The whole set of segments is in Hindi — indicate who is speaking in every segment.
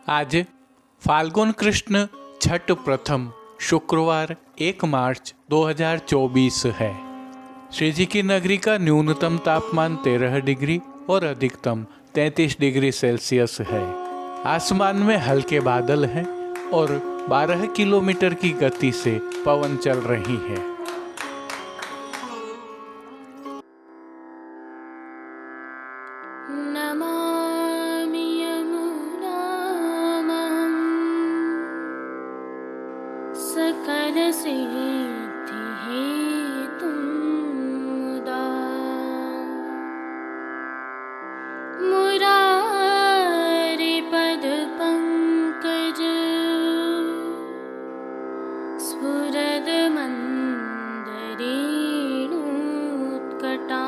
Speaker 1: आज फाल्गुन कृष्ण छठ प्रथम शुक्रवार 1 मार्च 2024 है। श्री जी की नगरी का न्यूनतम तापमान 13 डिग्री और अधिकतम 33 डिग्री सेल्सियस है। आसमान में हल्के बादल हैं और 12 किलोमीटर की गति से पवन चल रही है।
Speaker 2: नमामि यमुनां सकलसिद्धिहेतुं मुदा मुरारिपदपङ्कज स्फुरदमन्दरेणुत्कटा।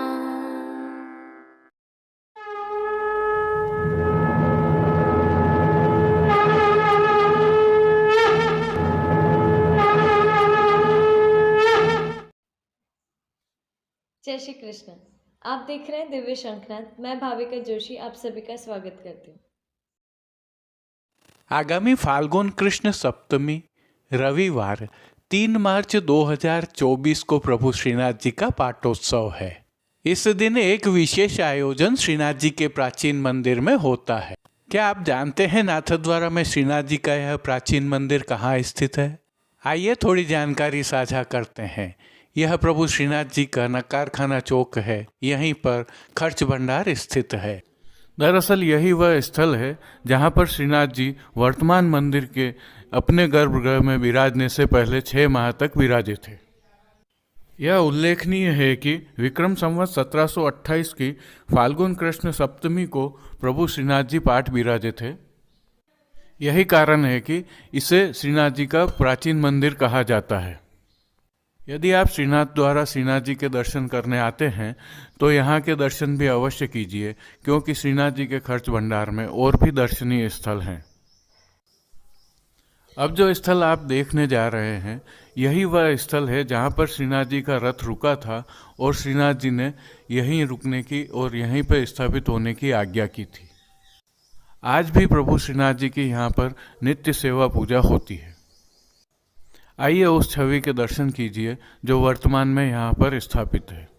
Speaker 3: जय श्री कृष्ण। आप देख रहे हैं दिव्य शंखनाद। मैं भाविका जोशी आप सभी का स्वागत करती हूँ।
Speaker 1: आगामी फाल्गुन कृष्ण सप्तमी रविवार 3 मार्च 2024 को प्रभु श्रीनाथ जी का पाटोत्सव है। इस दिन एक विशेष आयोजन श्रीनाथ जी के प्राचीन मंदिर में होता है। क्या आप जानते हैं नाथद्वारा में श्रीनाथ जी का यह प्राचीन मंदिर कहाँ स्थित है? आइए थोड़ी जानकारी साझा करते हैं। यह प्रभु श्रीनाथ जी का नकारखाना चौक है। यहीं पर खर्च भंडार स्थित है। दरअसल यही वह स्थल है जहां पर श्रीनाथ जी वर्तमान मंदिर के अपने गर्भगृह में विराजने से पहले 6 माह तक विराजे थे। यह उल्लेखनीय है कि विक्रम संवत 1728 की फाल्गुन कृष्ण सप्तमी को प्रभु श्रीनाथ जी पाठ विराजे थे। यही कारण है कि इसे श्रीनाथ जी का प्राचीन मंदिर कहा जाता है। यदि आप श्रीनाथ द्वारा श्रीनाथ जी के दर्शन करने आते हैं तो यहाँ के दर्शन भी अवश्य कीजिए, क्योंकि श्रीनाथ जी के खर्च भंडार में और भी दर्शनीय स्थल हैं। अब जो स्थल आप देखने जा रहे हैं यही वह स्थल है जहाँ पर श्रीनाथ जी का रथ रुका था और श्रीनाथ जी ने यहीं रुकने की और यहीं पर स्थापित होने की आज्ञा की थी। आज भी प्रभु श्रीनाथ जी की यहाँ पर नित्य सेवा पूजा होती है। आइए उस छवि के दर्शन कीजिए जो वर्तमान में यहाँ पर स्थापित है।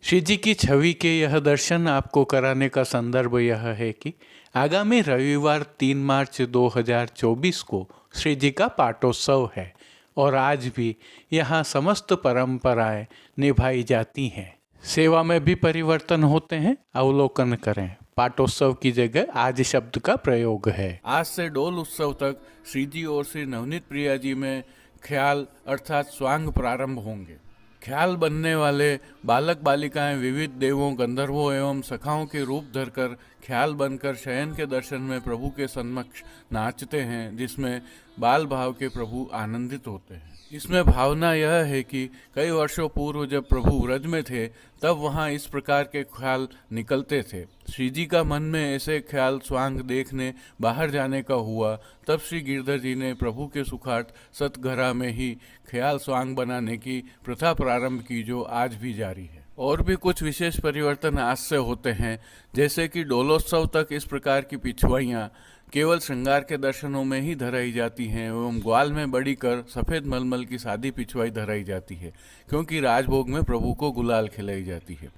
Speaker 1: श्री जी की छवि के यह दर्शन आपको कराने का संदर्भ यह है कि आगामी रविवार 3 मार्च 2024 को श्री जी का पाटोत्सव है और आज भी यहाँ समस्त परंपराएं निभाई जाती हैं। सेवा में भी परिवर्तन होते हैं। अवलोकन करें, पाटोत्सव की जगह आज शब्द का प्रयोग है। आज से डोल उत्सव तक श्री जी और श्री नवनीत प्रिया जी में ख्याल अर्थात स्वांग प्रारंभ होंगे। ख्याल बनने वाले बालक बालिकाएं विविध देवों, गंधर्वों एवं सखाओं के रूप धरकर ख्याल बनकर शयन के दर्शन में प्रभु के समक्ष नाचते हैं, जिसमें बाल भाव के प्रभु आनंदित होते हैं। इसमें भावना यह है कि कई वर्षों पूर्व जब प्रभु व्रज में थे तब वहाँ इस प्रकार के ख्याल निकलते थे। श्री जी का मन में ऐसे ख्याल स्वांग देखने बाहर जाने का हुआ, तब श्री गिरधर जी ने प्रभु के सुखाट सतघरा में ही ख्याल स्वांग बनाने की प्रथा प्रारंभ की, जो आज भी जारी है। और भी कुछ विशेष परिवर्तन आज से होते हैं, जैसे कि डोलोत्सव तक इस प्रकार की पिछवाइयाँ केवल श्रृंगार के दर्शनों में ही धराई जाती हैं एवं ग्वाल में बड़ी कर सफ़ेद मलमल की सादी पिछवाई धराई जाती है, क्योंकि राजभोग में प्रभु को गुलाल खिलाई जाती है।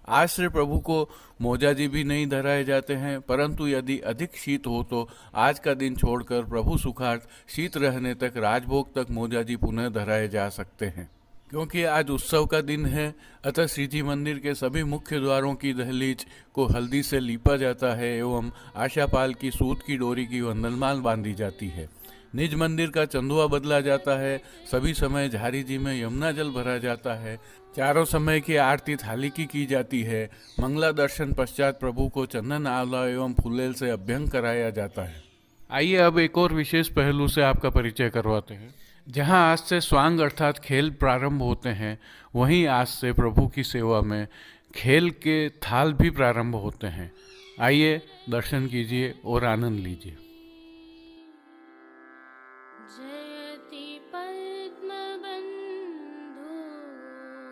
Speaker 1: आज से प्रभु को मोजाजी भी नहीं धराए जाते हैं, परंतु यदि अधिक शीत हो तो आज का दिन छोड़कर प्रभु सुखार्थ शीत रहने तक राजभोग तक मोजाजी पुनः धराए जा सकते हैं। क्योंकि आज उत्सव का दिन है, अतः श्री जी मंदिर के सभी मुख्य द्वारों की दहलीज को हल्दी से लीपा जाता है एवं आशापाल की सूत की डोरी की वंदनमाल बांधी जाती है। निज मंदिर का चंदुआ बदला जाता है। सभी समय झारी जी में यमुना जल भरा जाता है। चारों समय की आरती थाली की जाती है। मंगला दर्शन पश्चात प्रभु को चंदन आंवला एवं फूलेल से अभ्यंग कराया जाता है। आइए अब एक और विशेष पहलू से आपका परिचय करवाते हैं। जहां आज से स्वांग अर्थात खेल प्रारंभ होते हैं, वहीं आज से प्रभु की सेवा में खेल के थाल भी प्रारंभ होते हैं। आइए दर्शन कीजिए और आनंद लीजिए।
Speaker 2: जयति पद्मबन्धो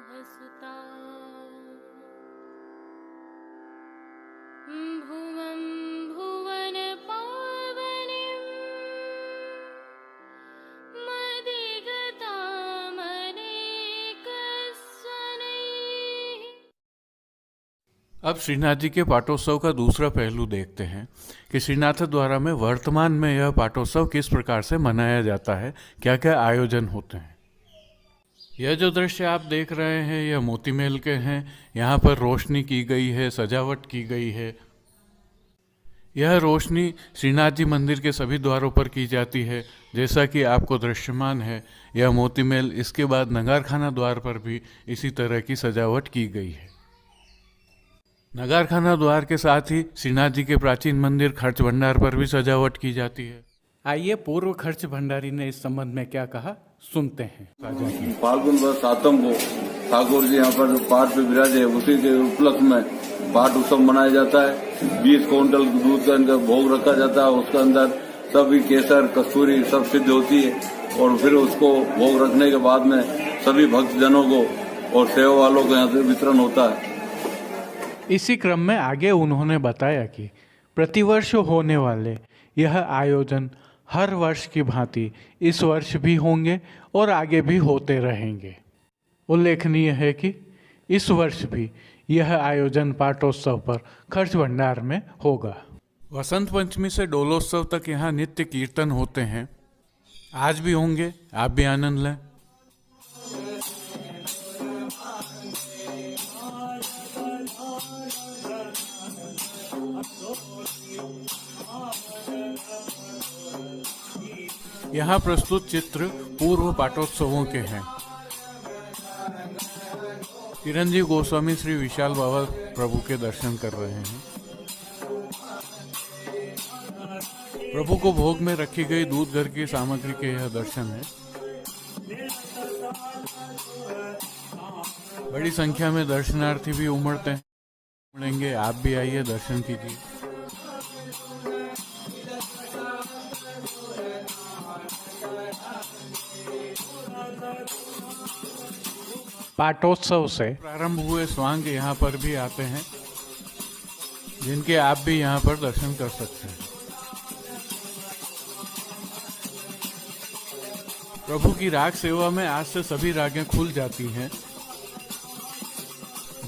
Speaker 2: हसता भुवं भुवनपावनीं मदिगतामनेकस्वनैः।
Speaker 1: अब श्रीनाथ जी के पाटोत्सव का दूसरा पहलू देखते हैं कि श्रीनाथ द्वारा में वर्तमान में यह पाटोत्सव किस प्रकार से मनाया जाता है, क्या क्या आयोजन होते हैं। यह जो दृश्य आप देख रहे हैं यह मोती महल के हैं। यहाँ पर रोशनी की गई है, सजावट की गई है। यह रोशनी श्रीनाथ जी मंदिर के सभी द्वारों पर की जाती है, जैसा कि आपको दृश्यमान है यह मोती महल। इसके बाद नगारखाना द्वार पर भी इसी तरह की सजावट की गई है। नगारखाना द्वार के साथ ही श्रीनाथ जी के प्राचीन मंदिर खर्च भंडार पर भी सजावट की जाती है। आइए पूर्व खर्च भंडारी ने इस संबंध में क्या कहा, सुनते हैं।
Speaker 4: फाल्गुन वर्ष सातम को ठाकुर जी यहाँ पर पाठ पे विराजे, उसी के उपलक्ष्य में पाठ उत्सव मनाया जाता है। 20 क्विंटल दूध का अंदर भोग रखा जाता है। उसके अंदर सभी केसर कस्तूरी सब सिद्ध होती है और फिर उसको भोग रखने के बाद में सभी भक्तजनों को और सेवा वालों को यहाँ से वितरण होता है।
Speaker 1: इसी क्रम में आगे उन्होंने बताया कि प्रतिवर्ष होने वाले यह आयोजन हर वर्ष की भांति इस वर्ष भी होंगे और आगे भी होते रहेंगे। उल्लेखनीय है कि इस वर्ष भी यह आयोजन पाटोत्सव पर खर्च भंडार में होगा। वसंत पंचमी से डोलोत्सव तक यहाँ नित्य कीर्तन होते हैं, आज भी होंगे, आप भी आनंद लें। यहाँ प्रस्तुत चित्र पूर्व पाटोत्सवों के हैं। चिरंजीव गोस्वामी श्री विशाल बाबा प्रभु के दर्शन कर रहे हैं। प्रभु को भोग में रखी गई दूध घर की सामग्री के यह दर्शन है। बड़ी संख्या में दर्शनार्थी भी उमड़ते हैं, उमड़ेंगे, आप भी आइए दर्शन कीजिए। पाटोत्सव से प्रारंभ हुए स्वांग यहाँ पर भी आते हैं, जिनके आप भी यहाँ पर दर्शन कर सकते हैं। प्रभु की राग सेवा में आज से सभी रागें खुल जाती हैं।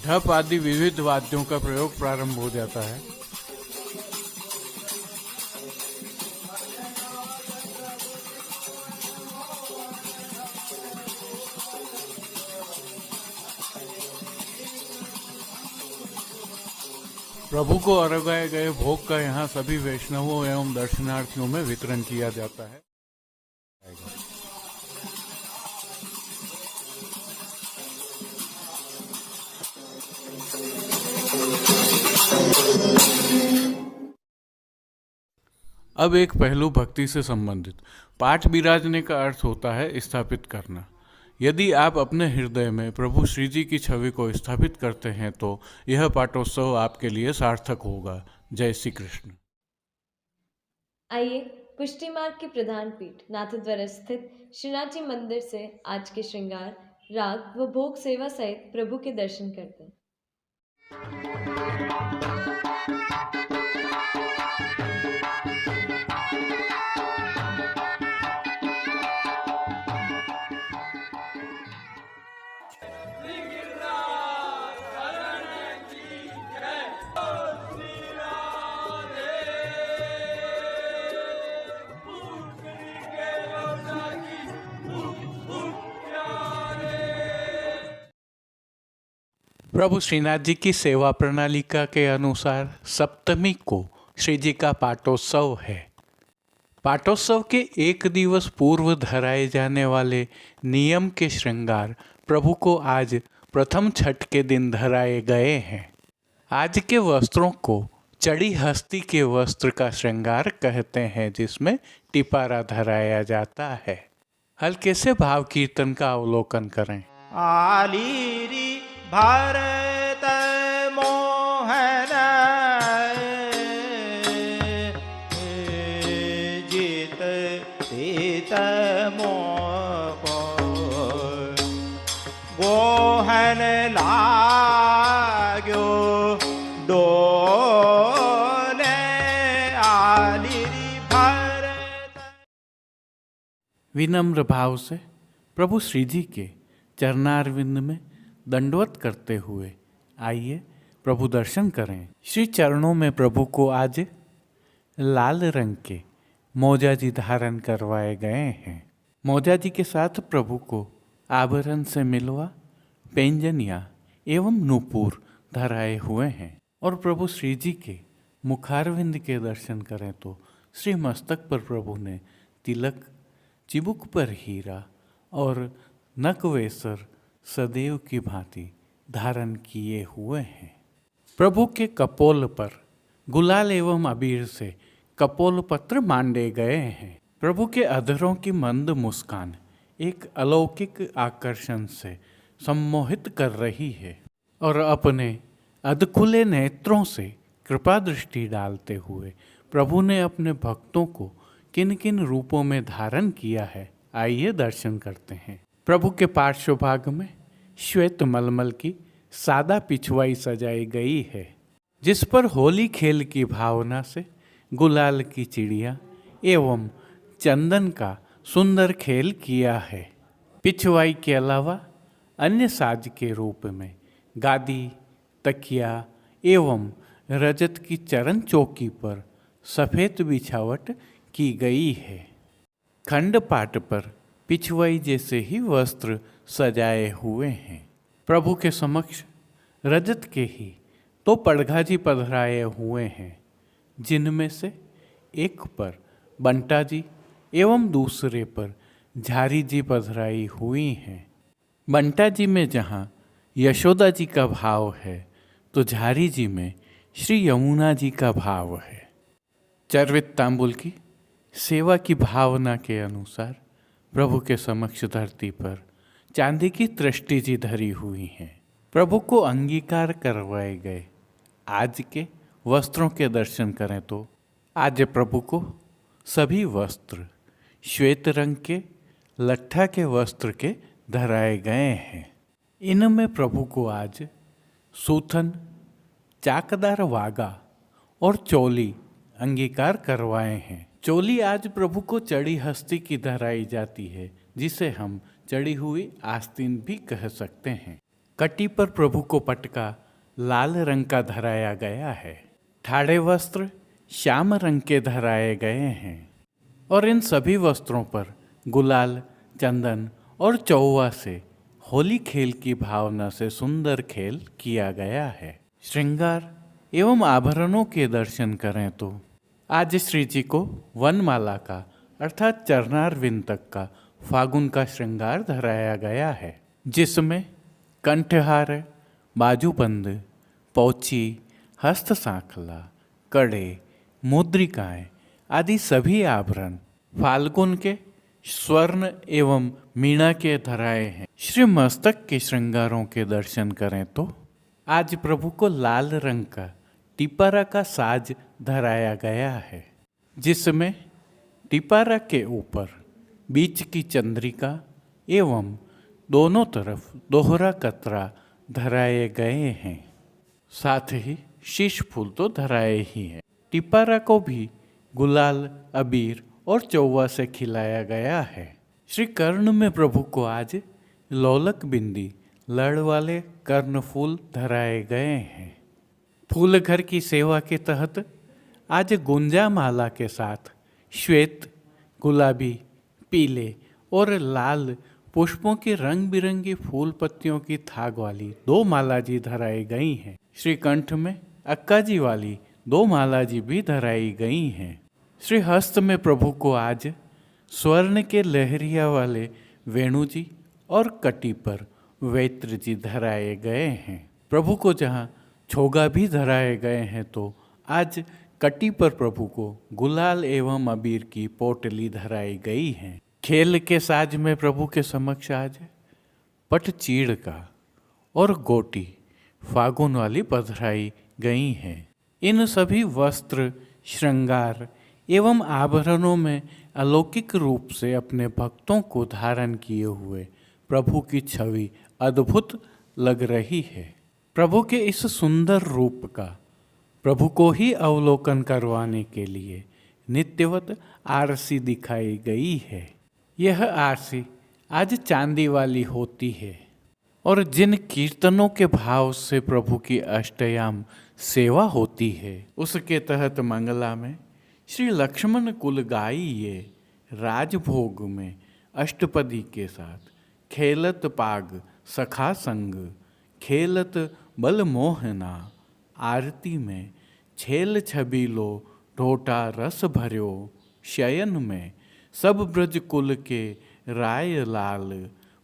Speaker 1: ढप आदि विविध वाद्यों का प्रयोग प्रारंभ हो जाता है। प्रभु को अर्घाए गए भोग का यहाँ सभी वैष्णवों एवं दर्शनार्थियों में वितरण किया जाता है। अब एक पहलू भक्ति से संबंधित। पाठ बिराजने का अर्थ होता है स्थापित करना। यदि आप अपने हृदय में प्रभु श्री जी की छवि को स्थापित करते हैं तो यह पाटोत्सव आपके लिए सार्थक होगा। जय श्री कृष्ण।
Speaker 3: आइए कुश्ती मार्ग की प्रधान पीठ नाथद्वारा स्थित श्रीनाथ जी मंदिर से आज के श्रृंगार, राग व भोग सेवा सहित प्रभु के दर्शन करते हैं।
Speaker 1: प्रभु श्रीनाथ जी की सेवा प्रणालिका के अनुसार सप्तमी को श्री जी का पाटोत्सव है। पाटोत्सव के एक दिवस पूर्व धराए जाने वाले नियम के श्रृंगार प्रभु को आज प्रथम छठ के दिन धराए गए हैं। आज के वस्त्रों को चढ़ी हस्ती के वस्त्र का श्रृंगार कहते हैं, जिसमें टिपारा धराया जाता है। हल्के से भाव कीर्तन का अवलोकन करें।
Speaker 5: आलीरी भारत मोहन जीत तीत मोको गोहन लाग्यो डोले आलीरी भारत।
Speaker 1: विनम्र भाव से प्रभु श्री जी के चरणारविंद में दंडवत करते हुए आइए प्रभु दर्शन करें। श्री चरणों में प्रभु को आज लाल रंग के मोजाजी धारण करवाए गए हैं। मोजाजी के साथ प्रभु को आभरण से मिलवा पैंजनिया एवं नूपुर धराए हुए हैं। और प्रभु श्री जी के मुखारविंद के दर्शन करें तो श्री मस्तक पर प्रभु ने तिलक, चिबुक पर हीरा और नकवेसर सदैव की भांति धारण किए हुए हैं। प्रभु के कपोल पर गुलाल एवं अबीर से कपोल पत्र मांडे गए हैं। प्रभु के अधरों की मंद मुस्कान एक अलौकिक आकर्षण से सम्मोहित कर रही है और अपने अधखुले नेत्रों से कृपा दृष्टि डालते हुए प्रभु ने अपने भक्तों को किन किन रूपों में धारण किया है, आइए दर्शन करते हैं। प्रभु के पार्श्व भाग में श्वेत मलमल की सादा पिछवाई सजाई गई है, जिस पर होली खेल की भावना से गुलाल की चिड़िया एवं चंदन का सुंदर खेल किया है। पिछवाई के अलावा अन्य साज के रूप में गादी, तकिया एवं रजत की चरण चौकी पर सफ़ेद बिछावट की गई है। खंडपाट पर पिछवाई जैसे ही वस्त्र सजाए हुए हैं। प्रभु के समक्ष रजत के ही तो पड़घाजी पधराए हुए हैं, जिनमें से एक पर बंटा जी एवं दूसरे पर झारी जी पधराई हुई हैं। बंटा जी में जहाँ यशोदा जी का भाव है तो झारी जी में श्री यमुना जी का भाव है। चर्वित तांबुल की सेवा की भावना के अनुसार प्रभु के समक्ष धरती पर चांदी की तृष्टि जी धरी हुई हैं। प्रभु को अंगीकार करवाए गए आज के वस्त्रों के दर्शन करें तो आज प्रभु को सभी वस्त्र श्वेत रंग के लट्ठा के वस्त्र के धराए गए हैं। इनमें प्रभु को आज सूथन, चाकदार वागा और चोली अंगीकार करवाए हैं। चोली आज प्रभु को चढ़ी हस्ती की धराई जाती है, जिसे हम चढ़ी हुई आस्तीन भी कह सकते हैं। कटी पर प्रभु को पटका लाल रंग का धराया गया है। ठाड़े वस्त्र श्याम रंग के धराए गए हैं और इन सभी वस्त्रों पर गुलाल, चंदन और चौवा से होली खेल की भावना से सुंदर खेल किया गया है। श्रृंगार एवं आभरणों के दर्शन करें तो आज श्री जी को वनमाला का अर्थात चरणारविंद तक का फागुन का श्रृंगार धराया गया है, जिसमें कंठहार, बाजूबंद, पौची, हस्त सांखला, कड़े, मुद्रिकाएं आदि सभी आभरण फाल्गुन के स्वर्ण एवं मीणा के धराए हैं। श्री मस्तक के श्रृंगारों के दर्शन करें तो आज प्रभु को लाल रंग का टिपारा का साज धराया गया है, जिसमें टिपारा के ऊपर बीच की चंद्रिका एवं दोनों तरफ दोहरा कतरा धराए गए हैं। साथ ही शीश फूल तो धराए ही हैं। टिपारा को भी गुलाल, अबीर और चौवा से खिलाया गया है। श्री कर्ण में प्रभु को आज लोलक बिंदी, लड़ वाले कर्ण फूल धराए गए हैं। फूल घर की सेवा के तहत आज गुंजा माला के साथ श्वेत, गुलाबी, पीले और लाल पुष्पों की रंग बिरंगी फूल पत्तियों की थाग वाली 2 माला जी धराई गई हैं। श्री कंठ में अक्का जी वाली 2 माला जी भी धराई गई हैं। श्री हस्त में प्रभु को आज स्वर्ण के लहरिया वाले वेणु जी और कटी पर वेत्र जी धराए गए हैं। प्रभु को जहाँ छोगा भी धराए गए हैं, तो आज कटी पर प्रभु को गुलाल एवं अबीर की पोटली धराई गई है। खेल के साज में प्रभु के समक्ष आज पट चीड़ का और गोटी फागुन वाली पधराई गई हैं। इन सभी वस्त्र, श्रृंगार एवं आभरणों में अलौकिक रूप से अपने भक्तों को धारण किए हुए प्रभु की छवि अद्भुत लग रही है। प्रभु के इस सुंदर रूप का प्रभु को ही अवलोकन करवाने के लिए नित्यवत आरसी दिखाई गई है। यह आरसी आज चांदी वाली होती है और जिन कीर्तनों के भाव से प्रभु की अष्टयाम सेवा होती है, उसके तहत मंगला में श्री लक्ष्मण कुल गाई ये राजभोग में अष्टपदी के साथ खेलत पाग सखा संग खेलत बल मोहना आरती में छेल छबीलो ढोटा रस भर्यो शयन में सब ब्रज कुल के राय लाल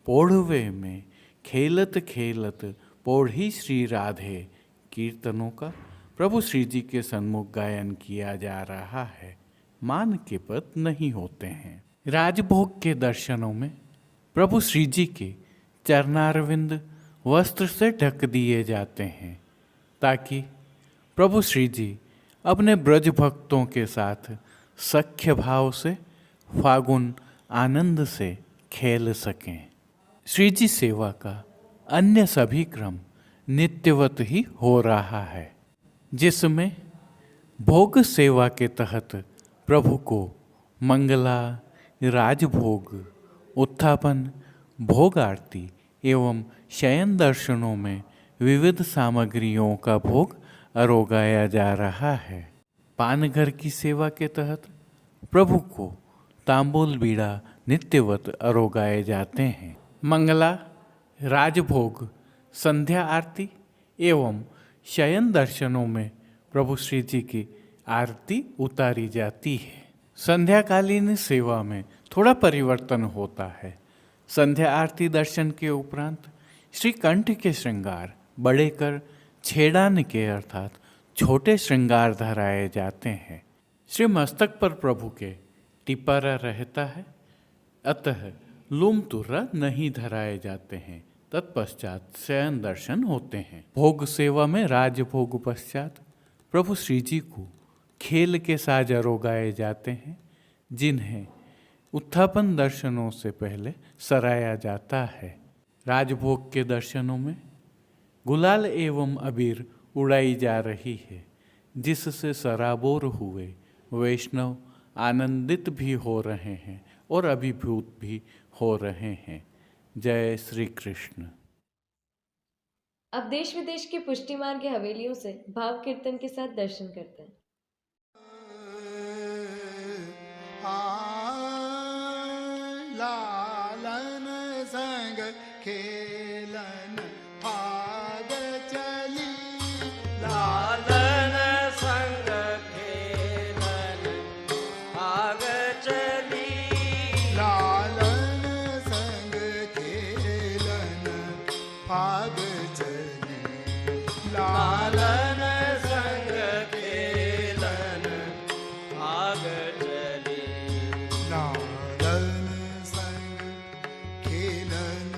Speaker 1: पोढ़वे में खेलत खेलत पोढ़ी श्री राधे कीर्तनों का प्रभु श्री जी के सन्मुख गायन किया जा रहा है। मान के पद नहीं होते हैं। राजभोग के दर्शनों में प्रभु श्री जी के चरणारविंद वस्त्र से ढक दिए जाते हैं, ताकि प्रभु श्री जी अपने ब्रज भक्तों के साथ सख्य भाव से फागुन आनंद से खेल सकें। श्री जी सेवा का अन्य सभी क्रम नित्यवत ही हो रहा है, जिसमें भोग सेवा के तहत प्रभु को मंगला, राजभोग, उत्थापन, भोग आरती एवं शयन दर्शनों में विविध सामग्रियों का भोग अरोगाया जा रहा है। पानघर की सेवा के तहत प्रभु को तांबूल बीड़ा नित्यवत अरोगाए जाते हैं। मंगला, राजभोग, संध्या आरती एवं शयन दर्शनों में प्रभु श्री जी की आरती उतारी जाती है। संध्याकालीन सेवा में थोड़ा परिवर्तन होता है। संध्या आरती दर्शन के उपरांत श्री कंठ के श्रृंगार बड़े कर छेड़ान के अर्थात छोटे श्रृंगार धराए जाते हैं। श्री मस्तक पर प्रभु के टिपारा रहता है, अतः लूम तुर्रा नहीं धराए जाते हैं। तत्पश्चात शयन दर्शन होते हैं। भोग सेवा में राजभोग पश्चात प्रभु श्री जी को खेल के साज अरोगाए जाते हैं, जिन्हें उत्थापन दर्शनों से पहले सराया जाता है। राजभोग के दर्शनों में गुलाल एवं अबीर उड़ाई जा रही है, जिससे सराबोर हुए वैष्णव आनंदित भी हो रहे हैं और अभिभूत भी हो रहे हैं। जय श्री कृष्ण।
Speaker 3: अब देश विदेश की पुष्टि मार्ग की हवेलियों से भाव कीर्तन के साथ दर्शन करते हैं।
Speaker 6: लालन संग खेलन भाग चली,
Speaker 7: लालन संग खेलन भाग चली,
Speaker 6: लालन संग खेलन भाग चली,
Speaker 7: लालन संग खेलन भाग चली,
Speaker 6: लालन संग खेलन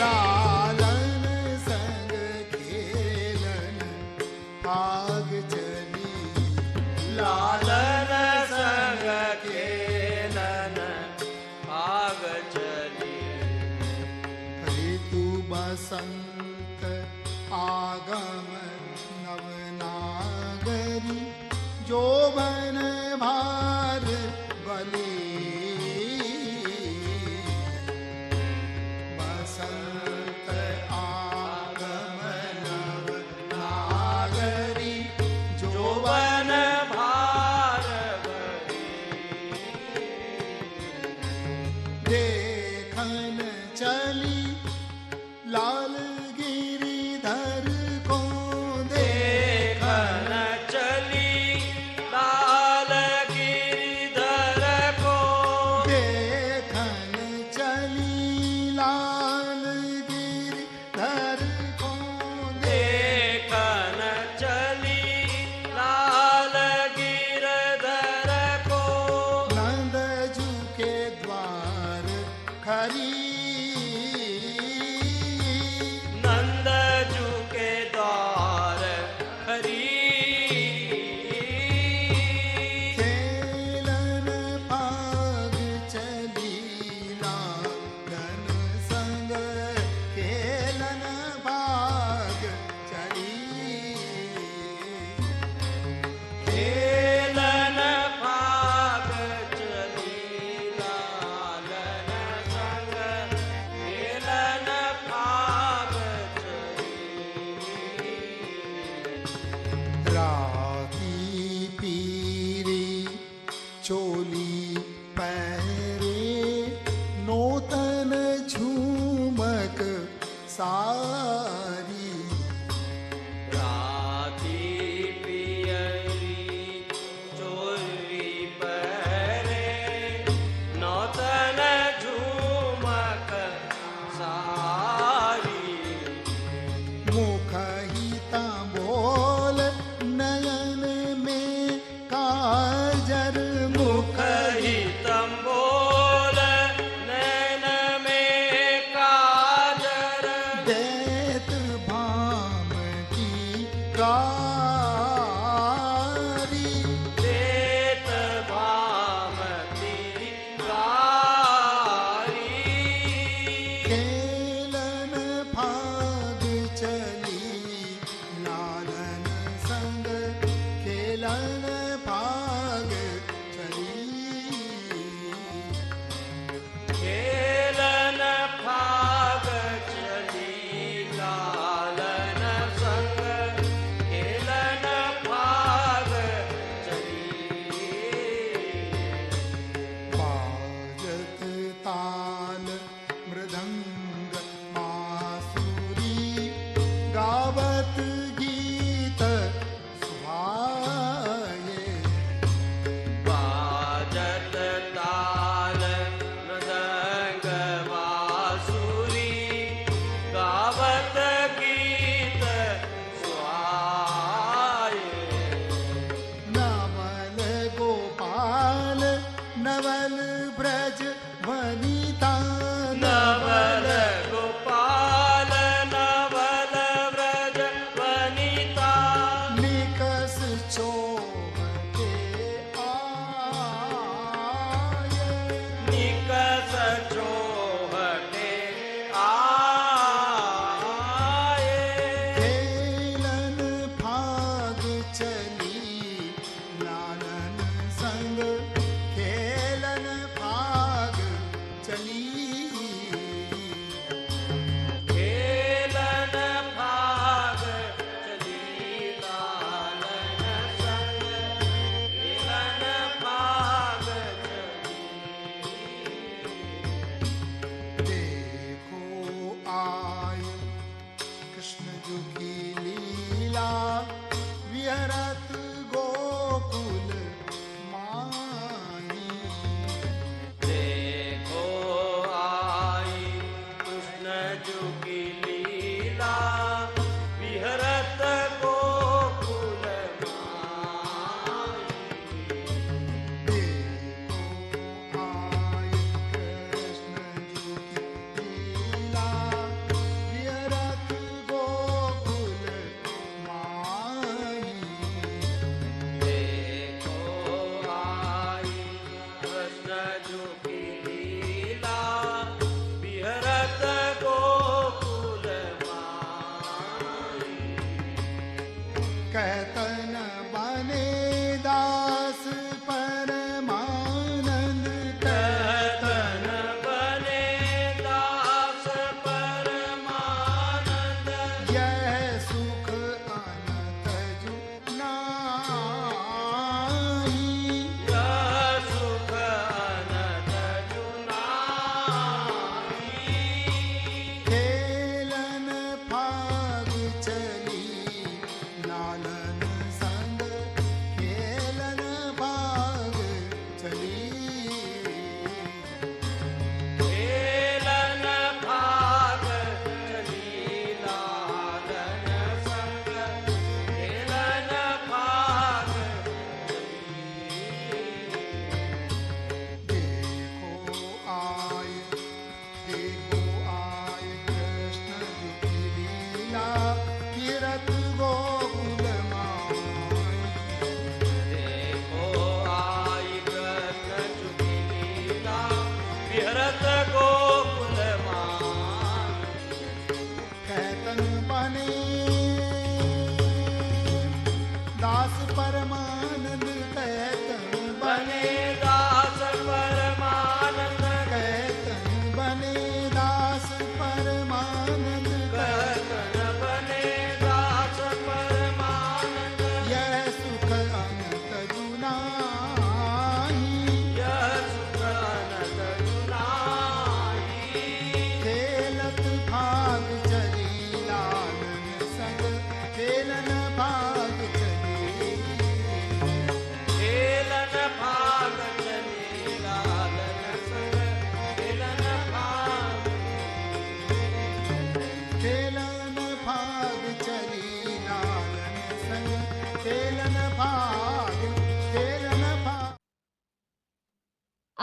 Speaker 6: लालन संग खेलन भाग चली
Speaker 7: लालन संग खेलन भाग चली
Speaker 6: ऋतु बसंत आगम नवनागरी जोबन भार बली बसंत आगम नवनागरी
Speaker 7: जोबन भार
Speaker 6: देखन चली लाल गिरिधर को
Speaker 7: देखन चली लाल गिरिधर को
Speaker 6: देखन चली लाल गिरिधर को
Speaker 7: देखन चली लाल गिरधर को
Speaker 6: नंद जू के द्वार खरी
Speaker 7: नंद जू के द्वार हरी
Speaker 6: खेलन भाग चली लालन संग खेलन भाग चली
Speaker 7: खेलन भाग चली लालन संग खेलन भाग चली
Speaker 6: राती पीरी चोली पहरे नूतन झूमक सारी
Speaker 7: राती पियरी चोरी पहरे नौतन झूमक सारी
Speaker 6: मुख ही बोल नयन में काजर मुख
Speaker 7: ही तंबोल नैन में काजर
Speaker 6: दे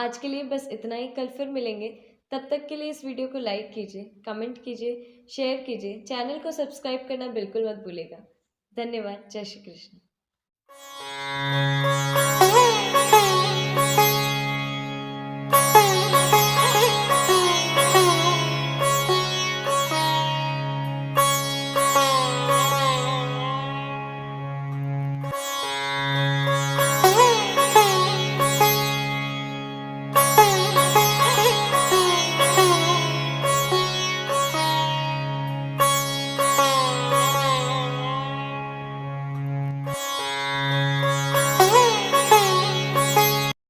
Speaker 3: आज के लिए बस इतना ही। कल फिर मिलेंगे। तब तक के लिए इस वीडियो को लाइक कीजिए, कमेंट कीजिए, शेयर कीजिए, चैनल को सब्सक्राइब करना बिल्कुल मत भूलिएगा। धन्यवाद। जय श्री कृष्ण।